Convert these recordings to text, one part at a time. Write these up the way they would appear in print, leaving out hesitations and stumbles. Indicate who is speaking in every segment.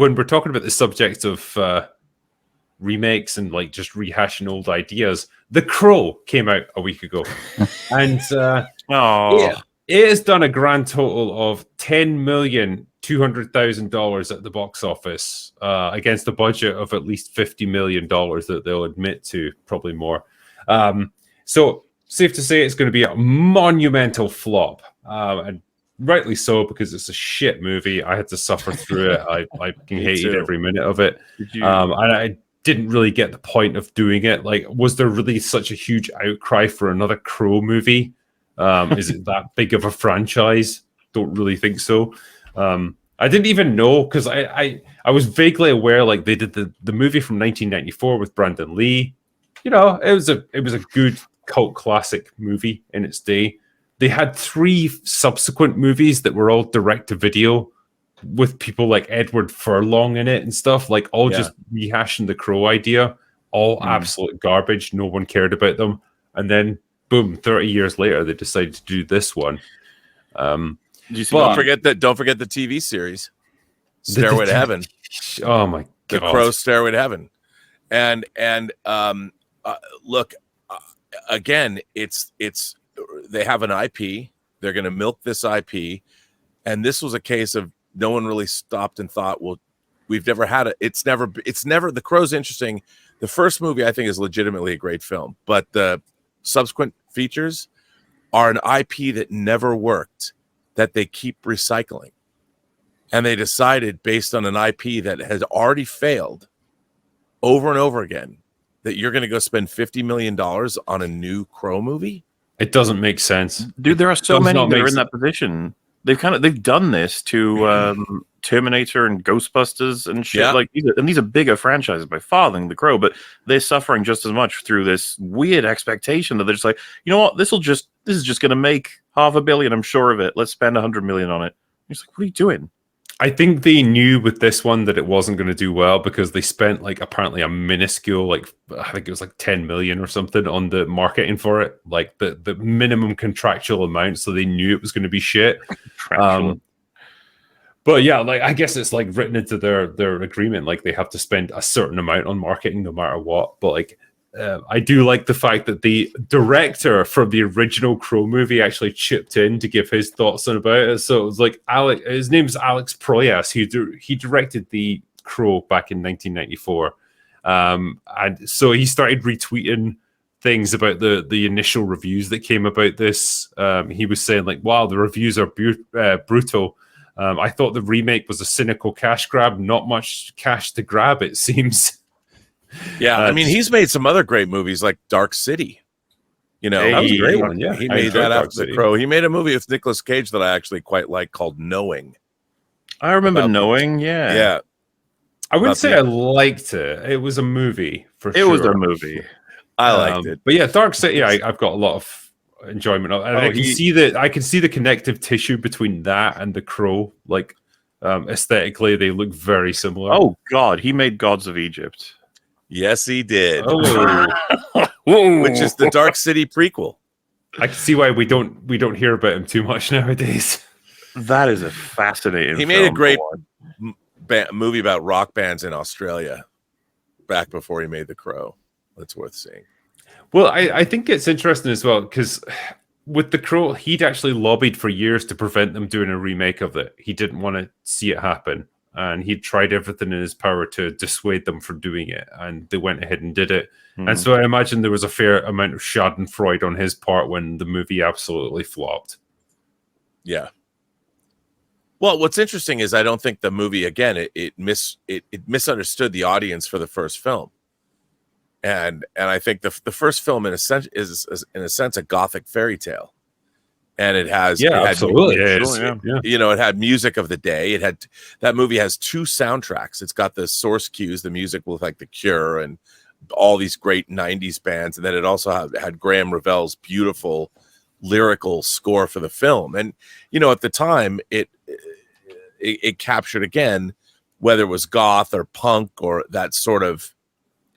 Speaker 1: when we're talking about the subject of remakes and like just rehashing old ideas, The Crow came out a week ago, and it has done a grand total of $10,200,000 at the box office against a budget of at least $50 million that they'll admit to, probably more. So safe to say it's going to be a monumental flop, and rightly so, because it's a shit movie. I had to suffer through it. I hated every minute of it, and I didn't really get the point of doing it. Like, was there really such a huge outcry for another Crow movie? Is it that big of a franchise? Don't really think so. I didn't even know, because I was vaguely aware, like they did the movie from 1994 with Brandon Lee. You know, it was a good cult classic movie in its day. They had 3 subsequent movies that were all direct to video with people like Edward Furlong in it and stuff, like all just rehashing the Crow idea, all absolute garbage. No one cared about them. And then boom, 30 years later, they decided to do this one.
Speaker 2: Don't forget the TV series, Stairway to Heaven.
Speaker 1: Oh my God.
Speaker 2: The Crow Stairway to Heaven. And look, again, it's they have an IP. They're going to milk this IP. And this was a case of no one really stopped and thought, well, we've never had it. It's never, The Crow's interesting. The first movie, I think, is legitimately a great film, but the subsequent features are an IP that never worked, that they keep recycling. And they decided, based on an IP that has already failed over and over again, that you're going to go spend $50 million on a new Crow movie?
Speaker 1: It doesn't make sense.
Speaker 3: Dude, there are so many that are in that position. They've done this to Terminator and Ghostbusters and shit.
Speaker 2: Yeah.
Speaker 3: Like these are bigger franchises by far than The Crow, but they're suffering just as much through this weird expectation that they're just like, you know what, this is just gonna make $500 million, I'm sure of it. Let's spend $100 million on it. It's like, what are you doing?
Speaker 1: I think they knew with this one that it wasn't going to do well, because they spent like apparently a minuscule, like I think it was like 10 million or something on the marketing for it, like the minimum contractual amount. So they knew it was going to be shit. But yeah, like I guess it's like written into their agreement, like they have to spend a certain amount on marketing no matter what. But like I do like the fact that the director from the original Crow movie actually chipped in to give his thoughts on about it. So it was like his name's Alex Proyas. He directed the Crow back in 1994, and so he started retweeting things about the initial reviews that came about this. He was saying like, "Wow, the reviews are brutal. I thought the remake was a cynical cash grab. Not much cash to grab, it seems."
Speaker 2: Yeah, I mean, he's made some other great movies like Dark City. You know,
Speaker 1: that was a great one. Yeah,
Speaker 2: he made that after The Crow. He made a movie with Nicolas Cage that I actually quite like called Knowing.
Speaker 3: I remember Knowing. Yeah.
Speaker 1: I wouldn't say I liked it. It was a movie for sure.
Speaker 3: It was a movie.
Speaker 2: I liked it,
Speaker 1: but yeah, Dark City. I've got a lot of enjoyment of. And I can see the connective tissue between that and The Crow. Like aesthetically, they look very similar.
Speaker 3: Oh God, he made Gods of Egypt.
Speaker 2: Yes, he did.
Speaker 1: Oh.
Speaker 2: Which is the Dark City prequel.
Speaker 1: I can see why we don't hear about him too much nowadays.
Speaker 3: That is a fascinating.
Speaker 2: He made a great movie about rock bands in Australia back before he made The Crow. That's worth seeing.
Speaker 1: Well, I think it's interesting as well, because with The Crow, he'd actually lobbied for years to prevent them doing a remake of it. He didn't want to see it happen. And he tried everything in his power to dissuade them from doing it, and they went ahead and did it. And so I imagine there was a fair amount of schadenfreude on his part when the movie absolutely flopped.
Speaker 2: Yeah. Well, what's interesting is I don't think the movie, again, it misunderstood the audience for the first film, and I think the first film in a sense is in a sense a gothic fairy tale. And it has,
Speaker 1: absolutely.
Speaker 2: You know, it had music of the day. That movie has 2 soundtracks. It's got the source cues, the music with like The Cure and all these great 90s bands. And then it also had Graham Revell's beautiful lyrical score for the film. And, you know, at the time it captured, again, whether it was goth or punk or that sort of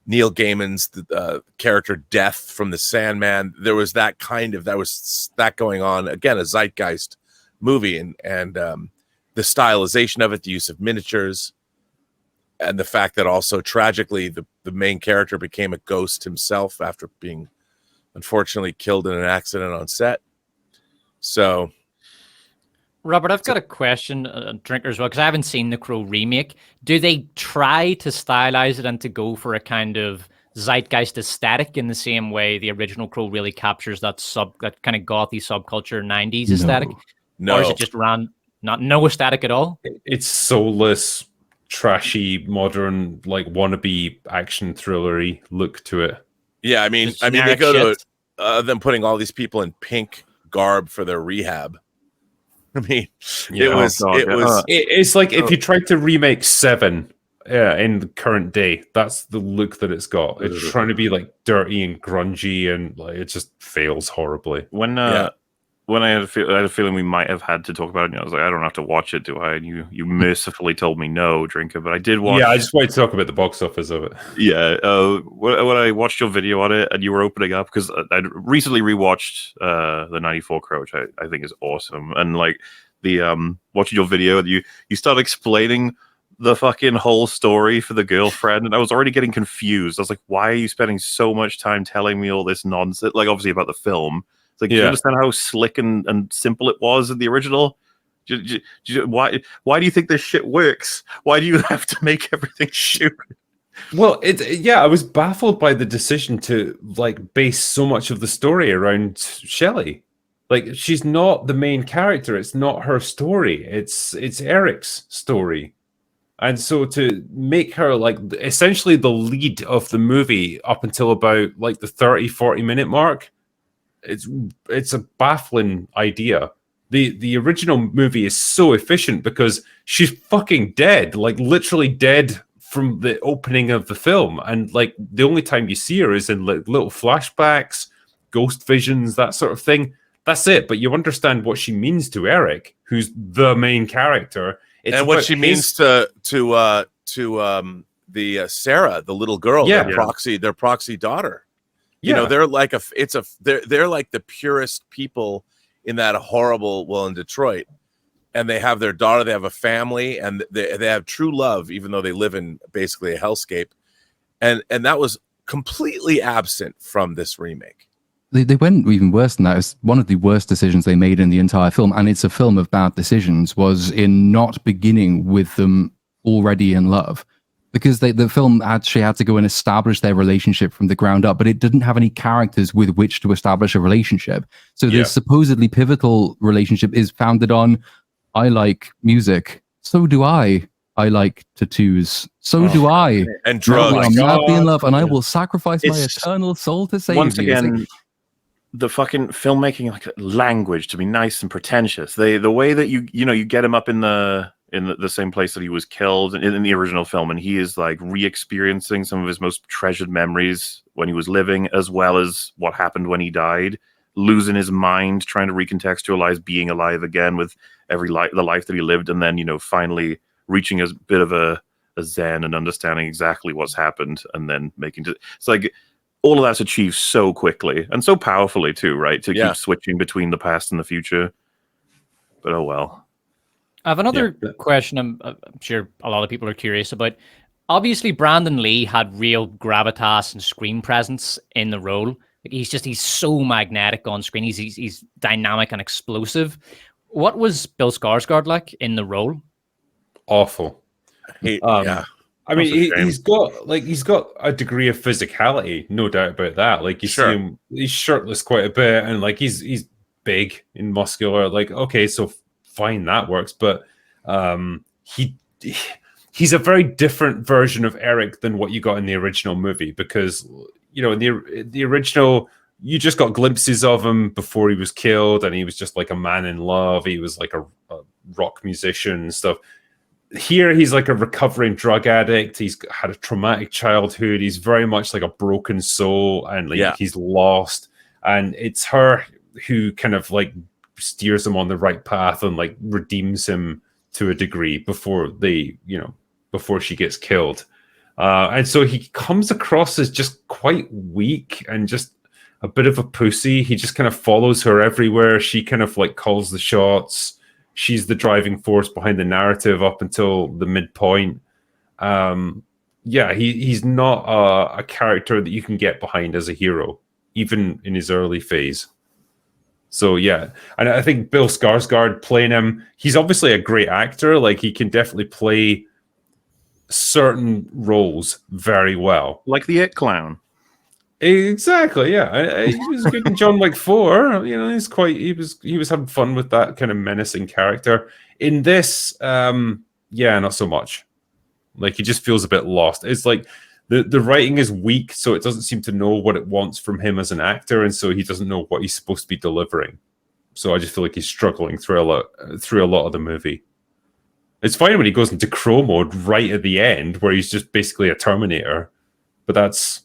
Speaker 2: Neil Gaiman's character Death from the Sandman. There was that going on, again, a zeitgeist movie, and the stylization of it, the use of miniatures, and the fact that also tragically the main character became a ghost himself after being unfortunately killed in an accident on set. So,
Speaker 4: Robert, I've got a question, Drinker, as well, because I haven't seen the Crow remake. Do they try to stylize it and to go for a kind of zeitgeist aesthetic in the same way the original Crow really captures that kind of gothy subculture 90s aesthetic?
Speaker 2: no.
Speaker 4: Or is it just no aesthetic at all?
Speaker 1: It's soulless, trashy, modern, like wannabe action thrillery look to it.
Speaker 2: Yeah, I mean, they go to them putting all these people in pink garb for their rehab. I mean,
Speaker 1: it's like if you tried to remake Seven in the current day, that's the look that it's got. It's trying to be like dirty and grungy, and like it just fails horribly.
Speaker 3: When I had a feeling we might have had to talk about it, I was like, I don't have to watch it, do I? And you mercifully told me no, Drinker, but I did watch.
Speaker 1: Yeah, I just wanted to talk about the box office of it.
Speaker 3: Yeah, when I watched your video on it and you were opening up, because I'd recently rewatched the '94 Crow, which I think is awesome, and like the watching your video, and you start explaining the fucking whole story for the girlfriend, and I was already getting confused. I was like, why are you spending so much time telling me all this nonsense? Like, obviously about the film. It's like, do you understand how slick and simple it was in the original? Why do you think this shit works? Why do you have to make everything stupid?
Speaker 1: Well, I was baffled by the decision to like base so much of the story around Shelley. Like, she's not the main character. It's not her story. It's Eric's story. And so to make her like essentially the lead of the movie up until about like the 30-40 minute mark, it's a baffling idea. The original movie is so efficient because she's fucking dead, like literally dead from the opening of the film, and like the only time you see her is in like little flashbacks, ghost visions, that sort of thing. That's it. But you understand what she means to Eric, who's the main character,
Speaker 2: and what she means to Sarah, the little girl, their proxy daughter. You know, they're like they're like the purest people in that horrible, in Detroit, and they have their daughter, they have a family, and they have true love, even though they live in basically a hellscape, and that was completely absent from this remake.
Speaker 5: They went even worse than that. It's one of the worst decisions they made in the entire film, and it's a film of bad decisions, was in not beginning with them already in love. Because the film actually had to go and establish their relationship from the ground up, but it didn't have any characters with which to establish a relationship. So this supposedly pivotal relationship is founded on, I like music, so do I. I like tattoos, so do I.
Speaker 2: And drugs.
Speaker 5: I'm madly in love, and I will sacrifice my eternal soul to save you.
Speaker 3: Once again, the fucking filmmaking, like language, to be nice and pretentious. The way that you get him up in the same place that he was killed in the original film, and he is like re-experiencing some of his most treasured memories when he was living, as well as what happened when he died, losing his mind, trying to recontextualize being alive again with the life that he lived, and then finally reaching a bit of a zen and understanding exactly what's happened, and then it's like all of that's achieved so quickly and so powerfully too, right? To keep switching between the past and the future. But oh well.
Speaker 4: I have another question I'm sure a lot of people are curious about. Obviously, Brandon Lee had real gravitas and screen presence in the role. Like, he's so magnetic on screen. He's dynamic and explosive. What was Bill Skarsgård like in the role?
Speaker 1: Awful. I mean, he's got a degree of physicality, no doubt about that. Like, you see him, he's shirtless quite a bit, and like he's big and muscular. Like, okay, so fine, that works, but he's a very different version of Eric than what you got in the original movie, because in the original you just got glimpses of him before he was killed, and he was just like a man in love. He was like a rock musician and stuff. Here he's like a recovering drug addict. He's had a traumatic childhood. He's very much like a broken soul, and he's lost, and it's her who kind of like steers him on the right path and like redeems him to a degree before she gets killed. And so he comes across as just quite weak and just a bit of a pussy. He just kind of follows her everywhere. She kind of like calls the shots. She's the driving force behind the narrative up until the midpoint. He's not a character that you can get behind as a hero, even in his early phase. So yeah, and I think Bill Skarsgård playing him, he's obviously a great actor. Like he can definitely play certain roles very well.
Speaker 3: Like the It Clown.
Speaker 1: Exactly, yeah. He was good in John Wick 4. You know, he was having fun with that kind of menacing character. In this, not so much. Like he just feels a bit lost. It's like the writing is weak, so it doesn't seem to know what it wants from him as an actor, and so he doesn't know what he's supposed to be delivering. So I just feel like he's struggling through a lot of the movie. It's fine when he goes into crow mode right at the end, where he's just basically a Terminator, but that's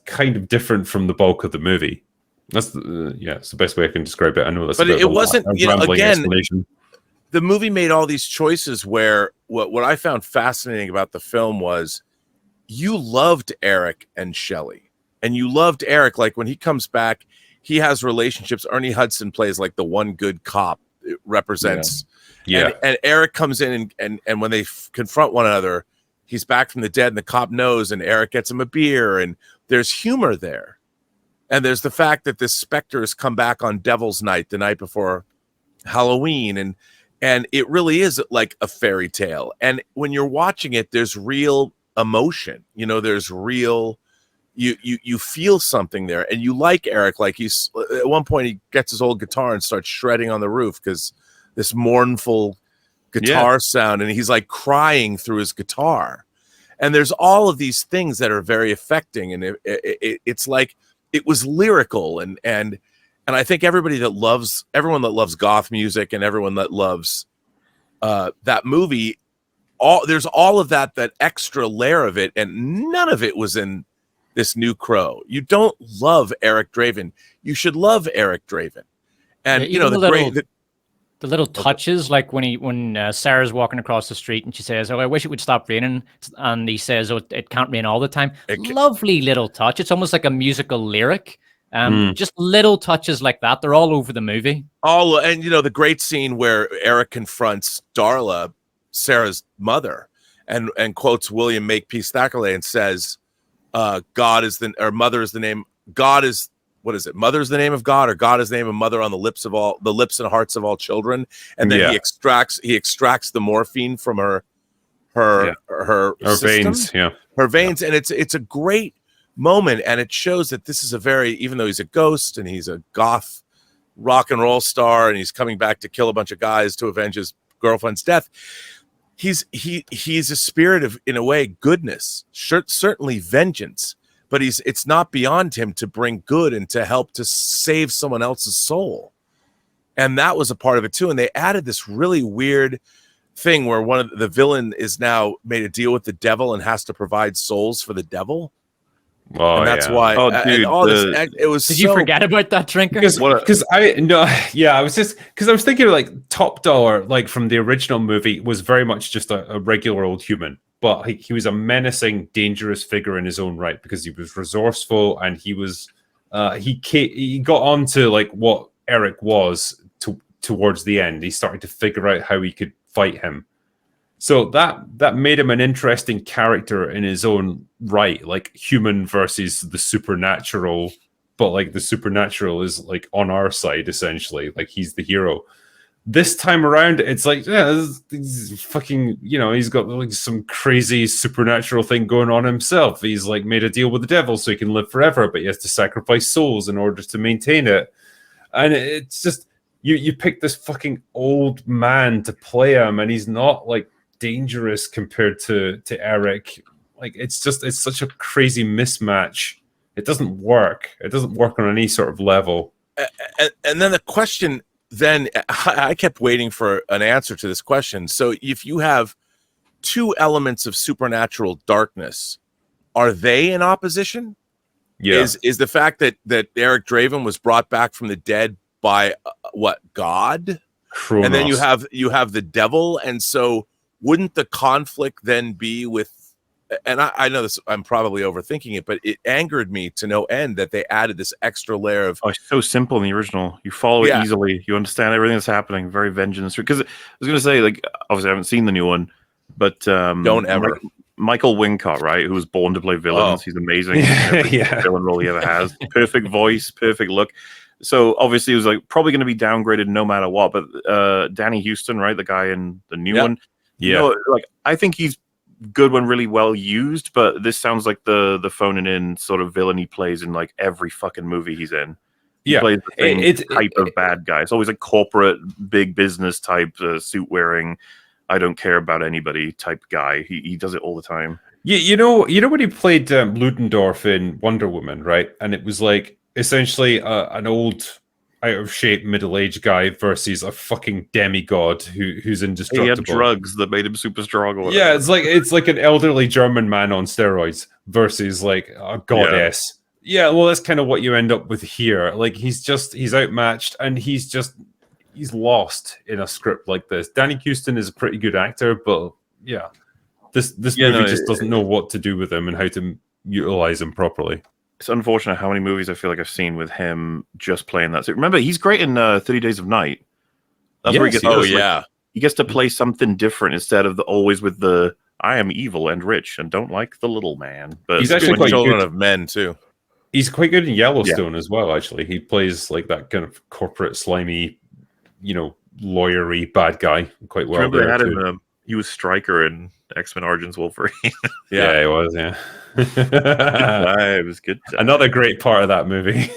Speaker 1: kind of different from the bulk of the movie. It's the best way I can describe it. I know that's,
Speaker 2: but it wasn't. Again,
Speaker 1: explanation.
Speaker 2: The movie made all these choices where what I found fascinating about the film was you loved Eric and Shelley, and you loved Eric. Like when he comes back, he has relationships. Ernie Hudson plays like the one good cop. It represents. Yeah. And Eric comes in and when they confront one another, he's back from the dead and the cop knows, and Eric gets him a beer, and there's humor there. And there's the fact that this specter has come back on Devil's Night, the night before Halloween. And it really is like a fairy tale. And when you're watching it, there's real emotion. You know, there's real, you feel something there. And you like Eric, like he's, at one point he gets his old guitar and starts shredding on the roof because this mournful guitar sound, and he's like crying through his guitar. And there's all of these things that are very affecting, and it's like it was lyrical, and I think everyone that loves goth music and everyone that loves that movie, there's all of that extra layer of it, and none of it was in this New Crow. You don't love Eric Draven. You should love Eric Draven, and
Speaker 4: the little touches, like when Sarah's walking across the street and she says, "Oh, I wish it would stop raining," and he says, "Oh, it can't rain all the time." Lovely little touch. It's almost like a musical lyric. Just little touches like that. They're all over the movie.
Speaker 2: And the great scene where Eric confronts Darla, Sarah's mother, and quotes William Makepeace Thackeray and says, "God is mother is the name. God is." What is it? Mother is the name of God, or God is the name of mother on the lips and hearts of all children. And then he extracts the morphine from her
Speaker 1: veins. Yeah.
Speaker 2: Her veins. And it's a great moment. And it shows that this is even though he's a ghost and he's a goth rock and roll star, and he's coming back to kill a bunch of guys to avenge his girlfriend's death, he's a spirit of, in a way, goodness, certainly vengeance. But it's not beyond him to bring good and to help to save someone else's soul. And that was a part of it too. And they added this really weird thing where one of the villain is now made a deal with the devil and has to provide souls for the devil.
Speaker 1: Oh,
Speaker 2: and that's why.
Speaker 3: Oh, dude,
Speaker 2: it was.
Speaker 4: Did you forget about that, Trinker?
Speaker 1: I was thinking like Top Dollar, like from the original movie, was very much just a regular old human. But he was a menacing, dangerous figure in his own right because he was resourceful, and he was he got on to like what Eric was towards the end. He started to figure out how he could fight him. So that made him an interesting character in his own right, like human versus the supernatural. But like the supernatural is like on our side essentially, like he's the hero. This time around, it's like, he's fucking, he's got like some crazy supernatural thing going on himself. He's like made a deal with the devil so he can live forever, but he has to sacrifice souls in order to maintain it. And it's just, you pick this fucking old man to play him, and he's not like dangerous compared to Eric. Like, it's such a crazy mismatch. It doesn't work. It doesn't work on any sort of level.
Speaker 2: And then the question... Then I kept waiting for an answer to this question. So if you have two elements of supernatural darkness, are they in opposition?
Speaker 1: Yeah.
Speaker 2: Is the fact that Eric Draven was brought back from the dead by God? Kronos. And then you have the devil. And so wouldn't the conflict then be with, and I know this, I'm probably overthinking it, but it angered me to no end that they added this extra layer of...
Speaker 3: Oh, it's so simple in the original. You follow it easily. You understand everything that's happening. Very vengeance. Because I was going to say, like, obviously I haven't seen the new one, but...
Speaker 2: Don't ever.
Speaker 3: Michael Wincott, right, who was born to play villains. He's amazing. In every villain role he ever has. Perfect voice, perfect look. So obviously it was like probably going to be downgraded no matter what. But Danny Houston, right, the guy in the new one, like I think he's good when really well used. But this sounds like the phoning in sort of villain he plays in like every fucking movie he's in. He plays the same type of bad guy. It's always a corporate, big business type, suit wearing, I don't care about anybody type guy. He does it all the time.
Speaker 1: You know when he played Ludendorff in Wonder Woman, right? And it was like essentially an old, out of shape, middle-aged guy versus a fucking demigod who's indestructible.
Speaker 3: He had drugs that made him super strong. Or
Speaker 1: yeah, it's like an elderly German man on steroids versus like a goddess. Yeah, well, that's kind of what you end up with here. Like he's outmatched, and he's lost in a script like this. Danny Houston is a pretty good actor, but this movie just doesn't know what to do with him and how to utilize him properly.
Speaker 3: It's unfortunate how many movies I feel like I've seen with him just playing that. So remember, he's great in 30 Days of Night. That's where he gets. He gets to play something different instead of always with the I am evil and rich and don't like the little man. But
Speaker 1: he's actually quite
Speaker 2: Children
Speaker 1: good
Speaker 2: of Men too.
Speaker 1: He's quite good in Yellowstone as well. Actually, he plays like that kind of corporate, slimy, lawyery bad guy quite well.
Speaker 3: Remember, they had him. He was Stryker in X-Men Origins Wolverine.
Speaker 1: Yeah, he was. Yeah,
Speaker 3: it was good.
Speaker 1: Another great part of that movie.